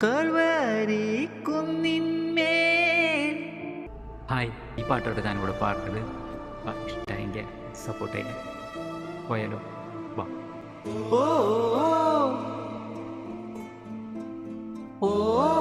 Calvary കുന്നിന്മേൽ. Hi, ഈ പാട്ടോട്ട് ഞാനിവിടെ പാടുന്നത് ഇഷ്ടമെങ്കിൽ സപ്പോർട്ട് ചെയ്യാൻ പോയാലോ? വാ. ഓ ഓ ഓ